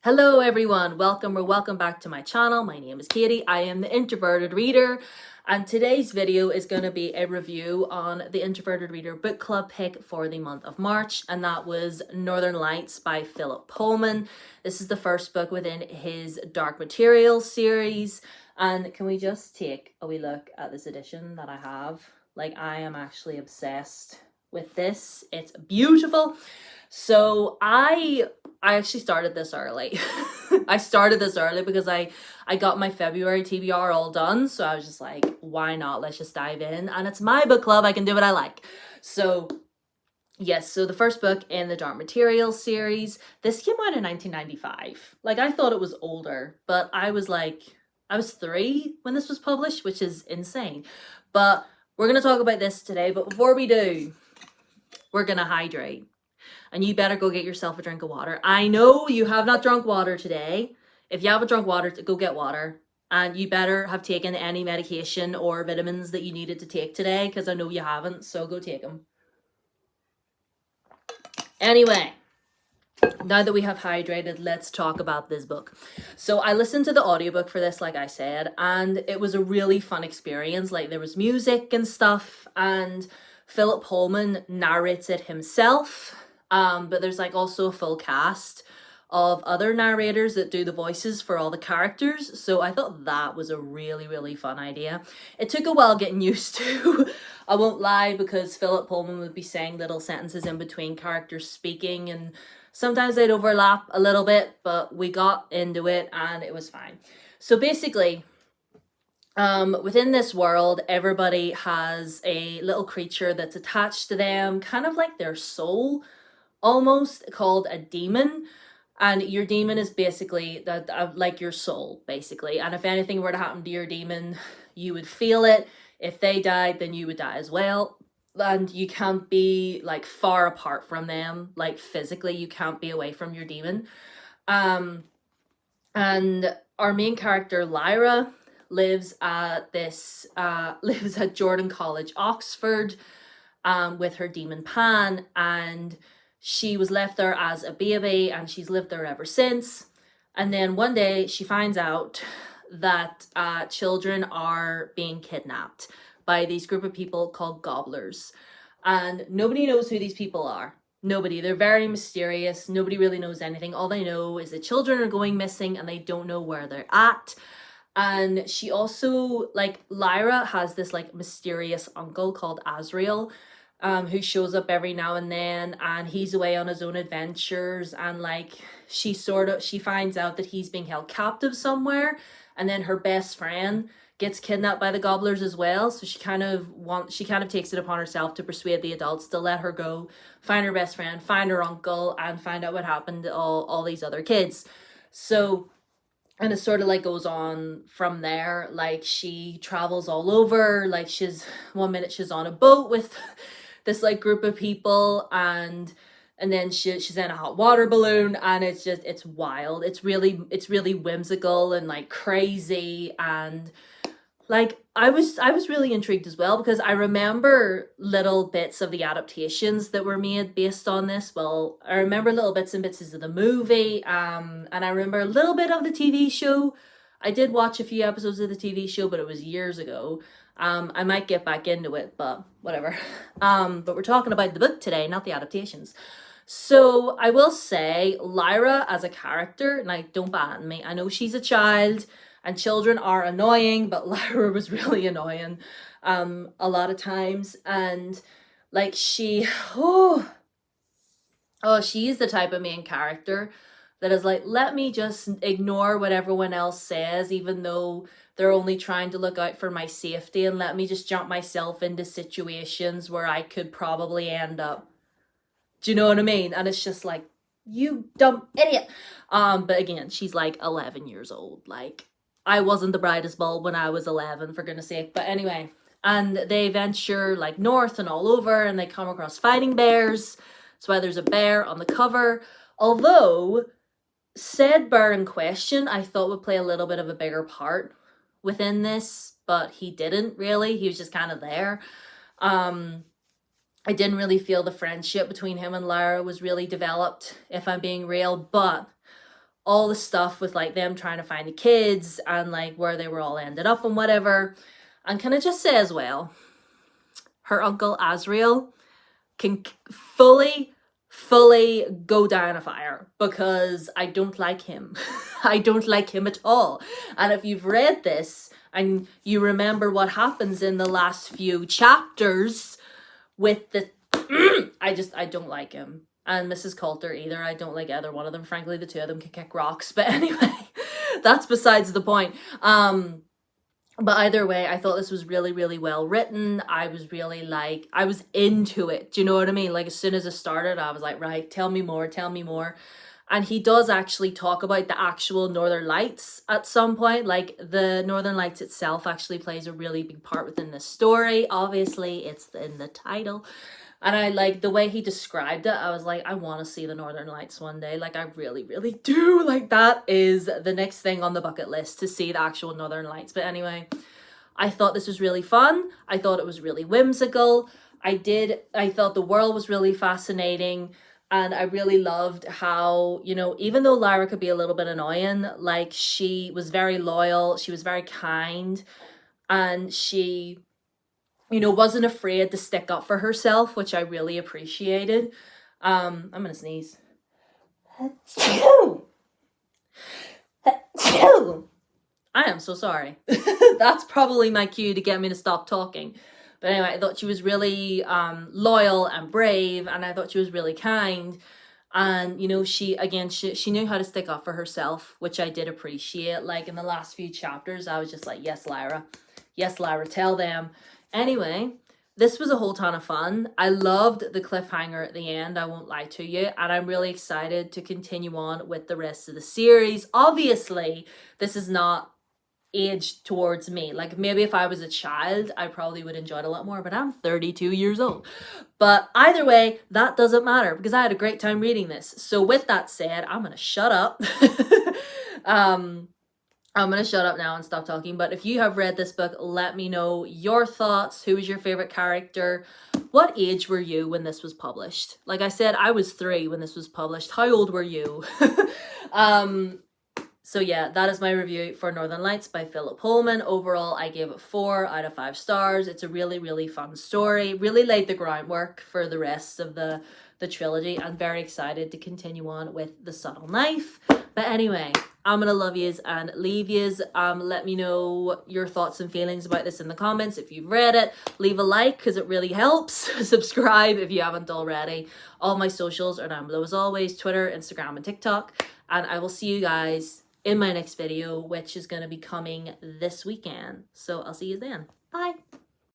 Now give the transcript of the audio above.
Hello everyone, welcome back to my channel. My name is Katie. I am the Introverted Reader, and today's video is going to be a review on the Introverted Reader book club pick for the month of March, and that was Northern Lights by Philip Pullman. This is the first book within his Dark Materials series, and can we just take a wee look at this edition that I have? Like, I am actually obsessed with this. It's beautiful. So I actually started this early. I started this early because I got my February TBR all done. So I was just like, why not? Let's just dive in. And it's my book club. I can do what I like. So yes, so the first book in the Dark Materials series, this came out in 1995. Like, I thought it was older, but I was 3 when this was published, which is insane. But we're going to talk about this today. But before we do, we're going to hydrate. And you better go get yourself a drink of water. I know you have not drunk water today. If you haven't drunk water, go get water. And you better have taken any medication or vitamins that you needed to take today, because I know you haven't, so go take them. Anyway, now that we have hydrated, let's talk about this book. So I listened to the audiobook for this, like I said, and it was a really fun experience. Like, there was music and stuff, and Philip Pullman narrates it himself. But there's also a full cast of other narrators that do the voices for all the characters. So I thought that was a really, really fun idea. It took a while getting used to, I won't lie, because Philip Pullman would be saying little sentences in between characters speaking, and sometimes they'd overlap a little bit, but we got into it and it was fine. So basically, within this world, everybody has a little creature that's attached to them, kind of like their soul, almost, called a demon. And your demon is basically like your soul, basically. And if anything were to happen to your demon, you would feel it. If they died, then you would die as well. And you can't be far apart from them, like physically. You can't be away from your demon. And our main character, Lyra, lives at Jordan College, Oxford, with her demon Pan, and she was left there as a baby, and she's lived there ever since. And then one day she finds out that children are being kidnapped by these group of people called gobblers. And nobody knows who these people are. Nobody. They're very mysterious. Nobody really knows anything. All they know is that children are going missing and they don't know where they're at. And she also, Lyra has this mysterious uncle called Azrael, who shows up every now and then, and he's away on his own adventures, and she finds out that he's being held captive somewhere, and then her best friend gets kidnapped by the gobblers as well. So she kind of takes it upon herself to persuade the adults to let her go, find her best friend, find her uncle, and find out what happened to all these other kids. So, and it sort of goes on from there. She travels all over. One minute she's on a boat with this group of people, and then she's in a hot water balloon, and it's wild. It's really whimsical and crazy, and I was really intrigued as well, because I remember little bits of the adaptations that were made based on this. Well, I remember little bits and pieces of the movie, and I remember a little bit of the TV show. I did watch a few episodes of the TV show, but it was years ago. I might get back into it, but whatever. But we're talking about the book today, not the adaptations. So I will say, Lyra as a character, don't bat at me. I know she's a child, and children are annoying, but Lyra was really annoying a lot of times. And she is the type of main character that is let me just ignore what everyone else says, even though they're only trying to look out for my safety, and let me just jump myself into situations where I could probably end up. Do you know what I mean? And it's just you dumb idiot. But again, she's 11 years old. I wasn't the brightest bulb when I was 11, for goodness sake. But anyway, and they venture north and all over, and they come across fighting bears. That's why there's a bear on the cover. Although, said bear in question, I thought would play a little bit of a bigger part within this, but he didn't really. He was just kind of there. I didn't really feel the friendship between him and Lyra was really developed, if I'm being real. But all the stuff with like them trying to find the kids and like where they were all ended up and whatever. And can I just say as well, her uncle Azrael can fully go down a fire, because I don't like him. I don't like him at all. And if you've read this and you remember what happens in the last few chapters with the I don't like him. And Mrs. Coulter either. I don't like either one of them. Frankly, the two of them can kick rocks. But anyway, that's besides the point. But either way, I thought this was really, really well written. I was really like, I was into it. Do you know what I mean? Like as soon as it started, I was like, right, tell me more, tell me more. And he does actually talk about the actual Northern Lights at some point. Like the Northern Lights itself actually plays a really big part within this story. Obviously, it's in the title. And I like the way he described it. I was like, I want to see the Northern Lights one day. Like I really, really do. Like that is the next thing on the bucket list, to see the actual Northern Lights. But anyway, I thought this was really fun. I thought it was really whimsical. I thought the world was really fascinating. And I really loved how, you know, even though Lyra could be a little bit annoying, like she was very loyal. She was very kind. And she, you know, wasn't afraid to stick up for herself, which I really appreciated. I'm gonna sneeze. I am so sorry. That's probably my cue to get me to stop talking. But anyway, I thought she was really loyal and brave, and I thought she was really kind. And, you know, she knew how to stick up for herself, which I did appreciate. Like in the last few chapters, I was just like, yes, Lyra. Yes, Lyra, tell them. Anyway, this was a whole ton of fun. I loved the cliffhanger at the end, I won't lie to you. And I'm really excited to continue on with the rest of the series. Obviously, this is not aged towards me. Like maybe if I was a child, I probably would enjoy it a lot more, but I'm 32 years old. But either way, that doesn't matter, because I had a great time reading this. So with that said, I'm gonna shut up. I'm going to shut up now and stop talking. But if you have read this book, let me know your thoughts. Who was your favorite character? What age were you when this was published? Like I said, I was 3 when this was published. How old were you? So yeah, that is my review for Northern Lights by Philip Pullman. Overall, I gave it 4 out of 5 stars. It's a really, really fun story. Really laid the groundwork for the rest of the trilogy. I'm very excited to continue on with The Subtle Knife. But anyway, I'm gonna love yous and leave yous. Let me know your thoughts and feelings about this in the comments. If you've read it, leave a like because it really helps. Subscribe if you haven't already. All my socials are down below as always: Twitter, Instagram, and TikTok. And I will see you guys in my next video, which is going to be coming this weekend. So I'll see you then. Bye.